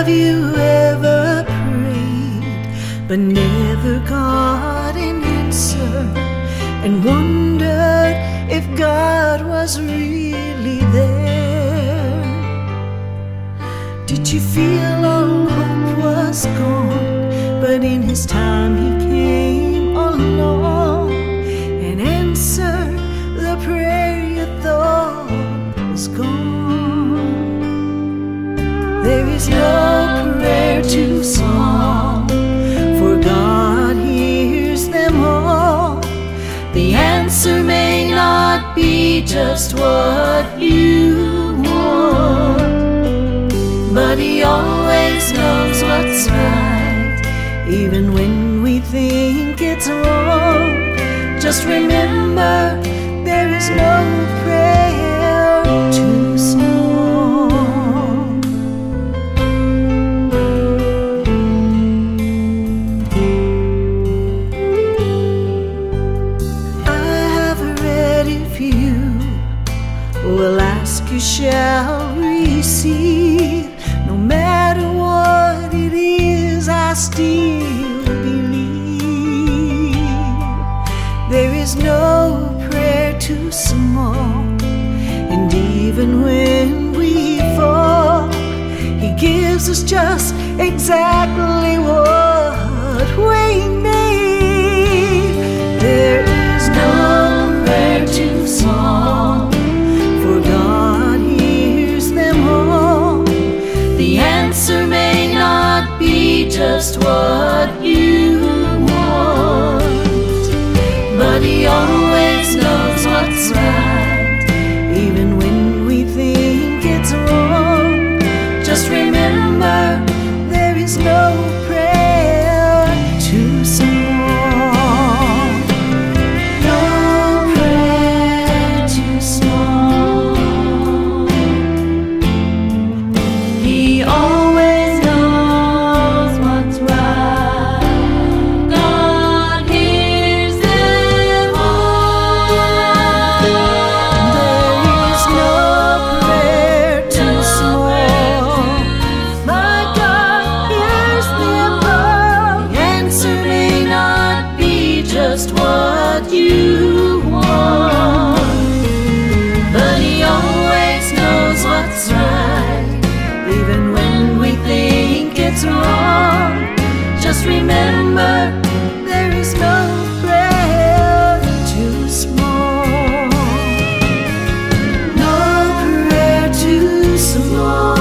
Have you ever prayed but never got an answer, and wondered if God was really there? Did you feel all hope was gone, but in His time He came along and answered the prayer you thought was gone? There is no prayer too small, for God hears them all. The answer may not be just what you want, but He always knows what's right, even when we think it's wrong. Just remember, there is no prayer too small. Will ask, you shall receive. No matter what it is, I still believe. There is no prayer too small, and even when we fall, He gives us just exactly what we need. There is no prayer too small, for God hears them all. The answer may not be just what you want, but He always knows what's right, even when we think it's wrong. Just remember, there is no prayer too small. No prayer too small. He always knows what's right. God hears them all. There is no prayer too small. My God hears them all. The answer may not be just what you want, but He always knows what's right, even when we think it's wrong. Just remember, there is no prayer too small. No prayer too small.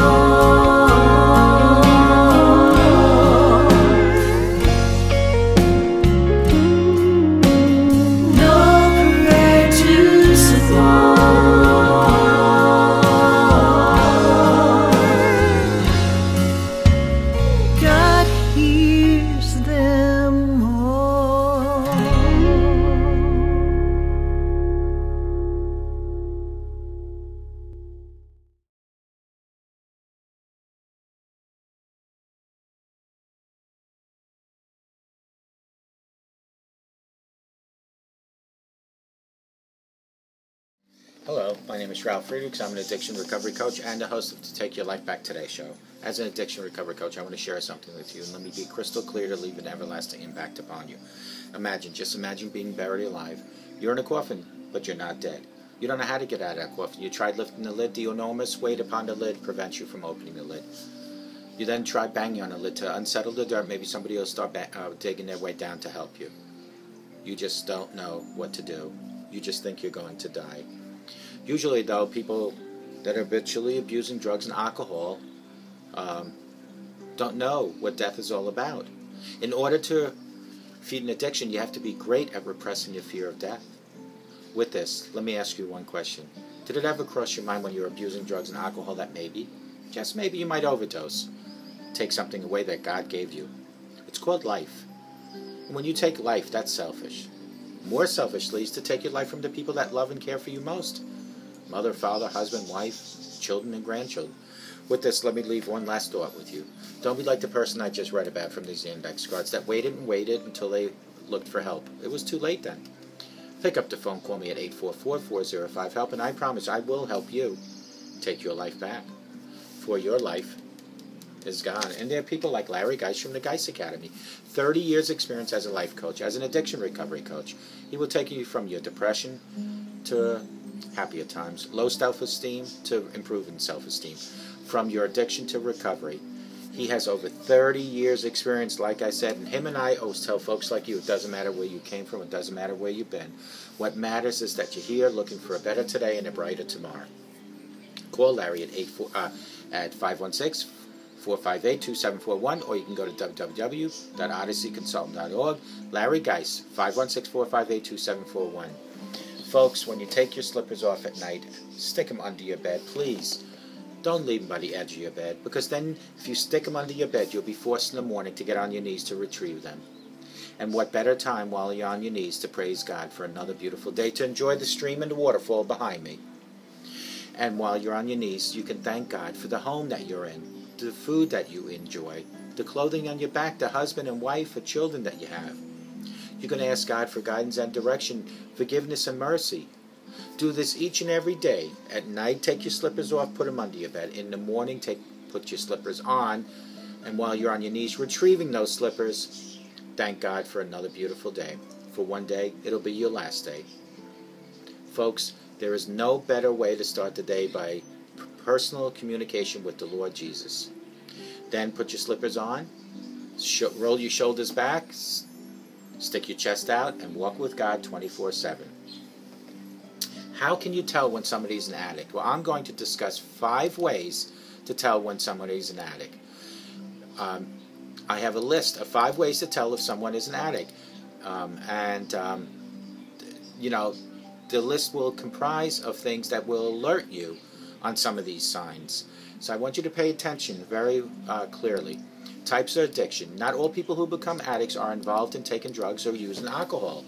No prayer too small. God hears them all. Hello, my name is Ralf Friedrichs. I'm an addiction recovery coach and the host of the Take Your Life Back Today show. As an addiction recovery coach, I want to share something with you, and let me be crystal clear to leave an everlasting impact upon you. Just imagine being buried alive. You're in a coffin, but you're not dead. You don't know how to get out of that coffin. You tried lifting the lid. The enormous weight upon the lid prevents you from opening the lid. You then try banging on the lid to unsettle the dirt. Maybe somebody will start digging their way down to help you. You just don't know what to do. You just think you're going to die. Usually, though, people that are habitually abusing drugs and alcohol don't know what death is all about. In order to feed an addiction, you have to be great at repressing your fear of death. With this, let me ask you one question. Did it ever cross your mind when you were abusing drugs and alcohol that maybe, just maybe, you might overdose? Take something away that God gave you. It's called life. And when you take life, that's selfish. More selfishly is to take your life from the people that love and care for you most. Mother, father, husband, wife, children, and grandchildren. With this, let me leave one last thought with you. Don't be like the person I just read about from these index cards that waited and waited until they looked for help. It was too late then. Pick up the phone, call me at 844-405-HELP, and I promise I will help you take your life back. For your life is gone. And there are people like Larry Geis from the Geis Academy. 30 years experience as a life coach, as an addiction recovery coach. He will take you from your depression to happier times, low self-esteem to improving self-esteem, from your addiction to recovery. He has over 30 years experience, like I said, and him and I always tell folks like you, it doesn't matter where you came from, it doesn't matter where you've been. What matters is that you're here looking for a better today and a brighter tomorrow. Call Larry at 516-458-2741, or you can go to www.odysseyconsultant.org. Larry Geis, 516-458-2741. Folks, when you take your slippers off at night, stick them under your bed, please. Don't leave them by the edge of your bed, because then if you stick them under your bed, you'll be forced in the morning to get on your knees to retrieve them. And what better time while you're on your knees to praise God for another beautiful day, to enjoy the stream and the waterfall behind me. And while you're on your knees, you can thank God for the home that you're in, the food that you enjoy, the clothing on your back, the husband and wife or children that you have. You can ask God for guidance and direction, forgiveness and mercy. Do this each and every day. At night, take your slippers off, put them under your bed. In the morning, put your slippers on. And while you're on your knees retrieving those slippers, thank God for another beautiful day. For one day, it'll be your last day. Folks, there is no better way to start the day by personal communication with the Lord Jesus. Then put your slippers on, roll your shoulders back, stick your chest out, and walk with God 24/7. How can you tell when somebody's an addict? Well, I'm going to discuss 5 ways to tell when somebody's an addict. I have a list of 5 ways to tell if someone is an addict. The list will comprise of things that will alert you on some of these signs. So I want you to pay attention very clearly. Types of addiction. Not all people who become addicts are involved in taking drugs or using alcohol.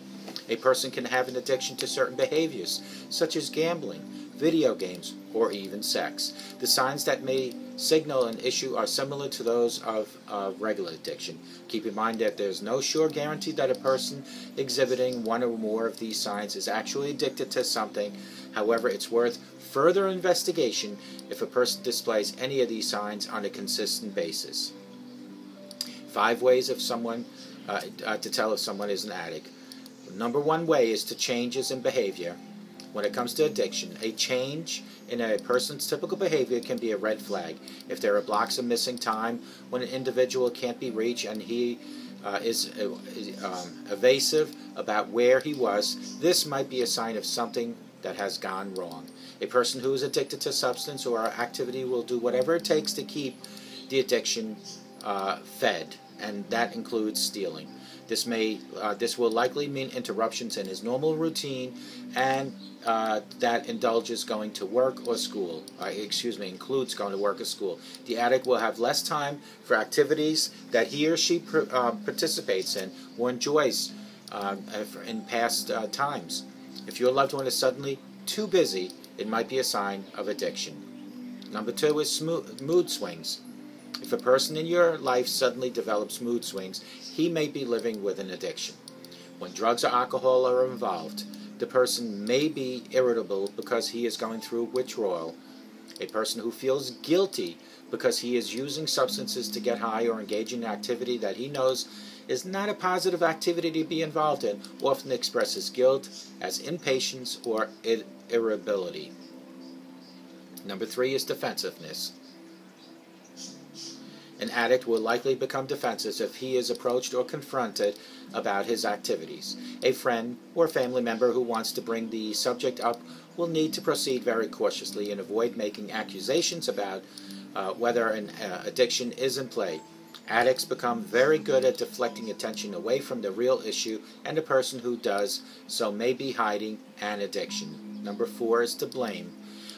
A person can have an addiction to certain behaviors, such as gambling, video games, or even sex. The signs that may signal an issue are similar to those of regular addiction. Keep in mind that there's no sure guarantee that a person exhibiting one or more of these signs is actually addicted to something. However, it's worth further investigation if a person displays any of these signs on a consistent basis. 5 ways of someone to tell if someone is an addict. Number 1 way is to changes in behavior. When it comes to addiction, a change in a person's typical behavior can be a red flag. If there are blocks of missing time, when an individual can't be reached and he is evasive about where he was, this might be a sign of something that has gone wrong. A person who is addicted to substance or activity will do whatever it takes to keep the addiction fed, and that includes stealing. This will likely mean interruptions in his normal routine, and that indulges going to work or school. Includes going to work or school. The addict will have less time for activities that he or she participates in or enjoys in past times. If your loved one is suddenly too busy, it might be a sign of addiction. Number 2 is mood swings. If a person in your life suddenly develops mood swings, he may be living with an addiction. When drugs or alcohol are involved, the person may be irritable because he is going through withdrawal. A person who feels guilty because he is using substances to get high or engage in activity that he knows is not a positive activity to be involved in often expresses guilt as impatience or irritability. Number 3 is defensiveness. An addict will likely become defensive if he is approached or confronted about his activities. A friend or family member who wants to bring the subject up will need to proceed very cautiously and avoid making accusations about whether an addiction is in play. Addicts become very good at deflecting attention away from the real issue, and the person who does so may be hiding an addiction. Number 4 is to blame.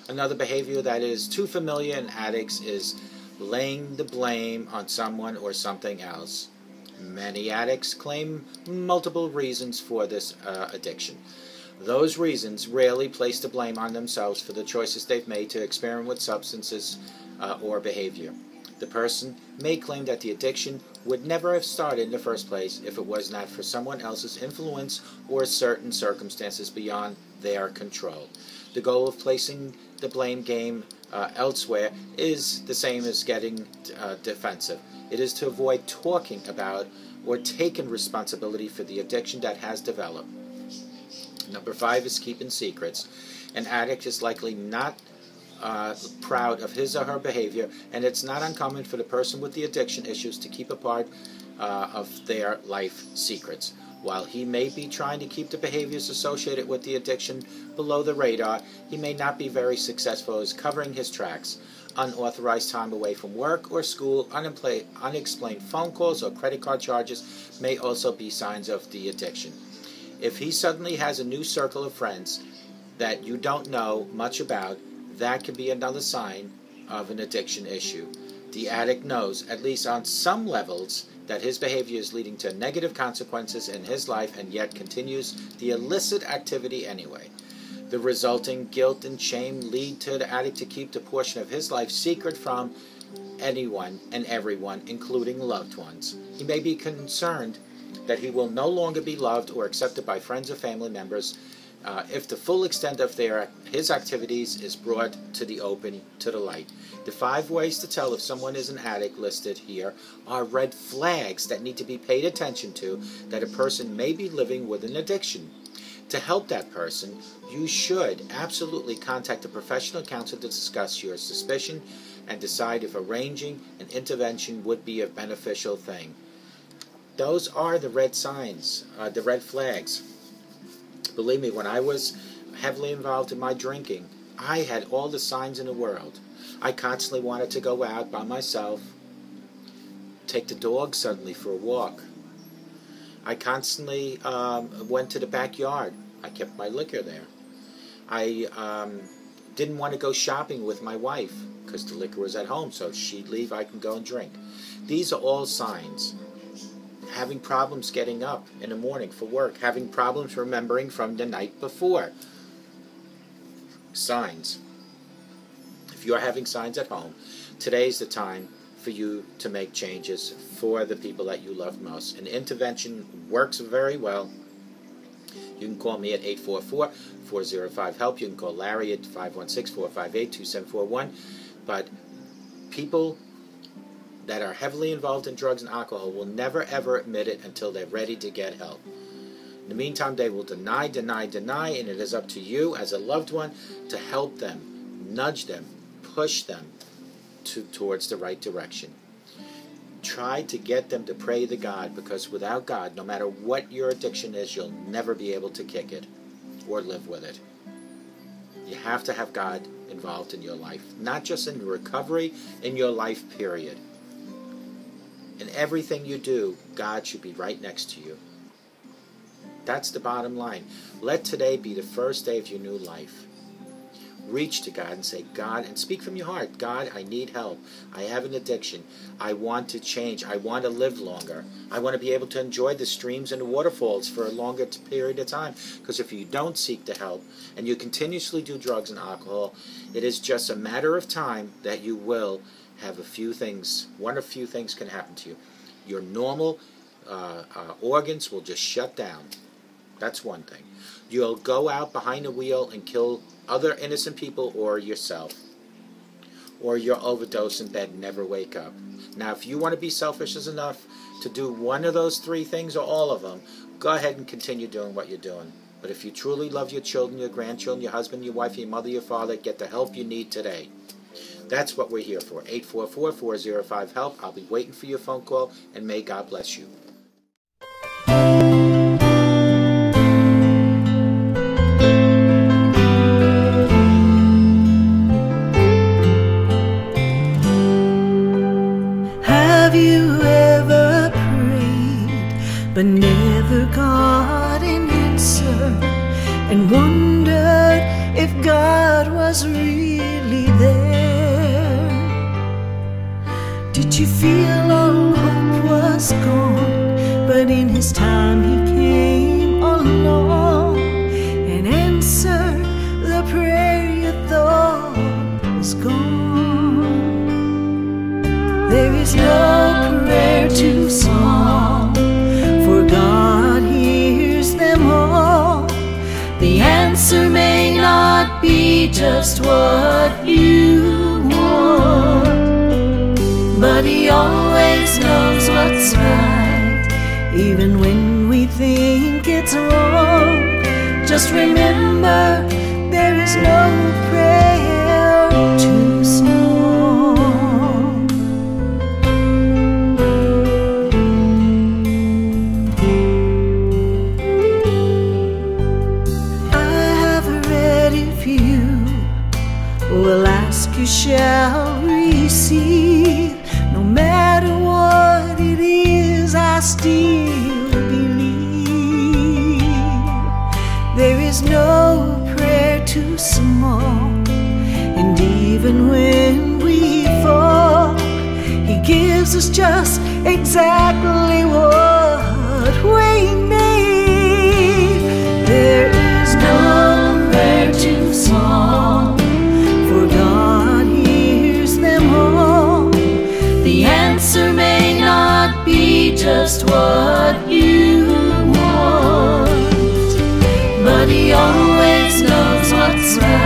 Another behavior that is too familiar in addicts is laying the blame on someone or something else. Many addicts claim multiple reasons for this addiction. Those reasons rarely place the blame on themselves for the choices they've made to experiment with substances or behavior. The person may claim that the addiction would never have started in the first place if it was not for someone else's influence or certain circumstances beyond their control. The goal of placing the blame game elsewhere is the same as getting defensive. It is to avoid talking about or taking responsibility for the addiction that has developed. Number 5 is keeping secrets. An addict is likely not proud of his or her behavior, and it's not uncommon for the person with the addiction issues to keep a part of their life secrets. While he may be trying to keep the behaviors associated with the addiction below the radar, he may not be very successful as covering his tracks. Unauthorized time away from work or school, unexplained phone calls or credit card charges may also be signs of the addiction. If he suddenly has a new circle of friends that you don't know much about, that could be another sign of an addiction issue. The addict knows, at least on some levels, that his behavior is leading to negative consequences in his life and yet continues the illicit activity anyway. The resulting guilt and shame lead to the addict to keep the portion of his life secret from anyone and everyone, including loved ones. He may be concerned that he will no longer be loved or accepted by friends or family members if the full extent of his activities is brought to the open, to the light. The 5 ways to tell if someone is an addict listed here are red flags that need to be paid attention to, that a person may be living with an addiction. To help that person, you should absolutely contact a professional counselor to discuss your suspicion and decide if arranging an intervention would be a beneficial thing. Those are the red signs, the red flags. Believe me, when I was heavily involved in my drinking, I had all the signs in the world. I constantly wanted to go out by myself, take the dog suddenly for a walk. I constantly went to the backyard. I kept my liquor there. I didn't want to go shopping with my wife because the liquor was at home, so she'd leave, I can go and drink. These are all signs. Having problems getting up in the morning for work, having problems remembering from the night before. Signs. If you're having signs at home, today's the time for you to make changes for the people that you love most. An intervention works very well. You can call me at 844-405-HELP. You can call Larry at 516-458-2741. But people that are heavily involved in drugs and alcohol will never ever admit it until they're ready to get help. In the meantime, they will deny, and it is up to you as a loved one to help them, nudge them, push them towards the right direction. Try to get them to pray to God, because without God, no matter what your addiction is, you'll never be able to kick it or live with it. You have to have God involved in your life, not just in recovery, in your life period. In everything you do, God should be right next to you. That's the bottom line. Let today be the first day of your new life. Reach to God and say, God, and speak from your heart. God, I need help. I have an addiction. I want to change. I want to live longer. I want to be able to enjoy the streams and the waterfalls for a longer period of time. Because if you don't seek the help and you continuously do drugs and alcohol, it is just a matter of time that you will have a few things. One of few things can happen to you. Your normal organs will just shut down. That's one thing. You'll go out behind the wheel and kill other innocent people or yourself. Or you'll overdose in bed and never wake up. Now, if you want to be selfish enough to do one of those 3 things or all of them, go ahead and continue doing what you're doing. But if you truly love your children, your grandchildren, your husband, your wife, your mother, your father, get the help you need today. That's what we're here for. 844-405-HELP. I'll be waiting for your phone call, and may God bless you. Have you ever prayed but never got an answer, and wondered if God was really there? Did you feel all hope was gone, but in His time He came along and answered the prayer you thought was gone? There is no prayer too small, for God hears them all. The answer may not be just what you always knows what's right, even when we think it's wrong. Just remember, there is no prayer too small. I have read if you will ask, you shall receive. No matter what it is, I still believe there is no prayer too small. And even when we fall, He gives us just exactly what we need. There is no prayer too small, for God hears them all. The answer may not be just what you want, but He always knows what's right.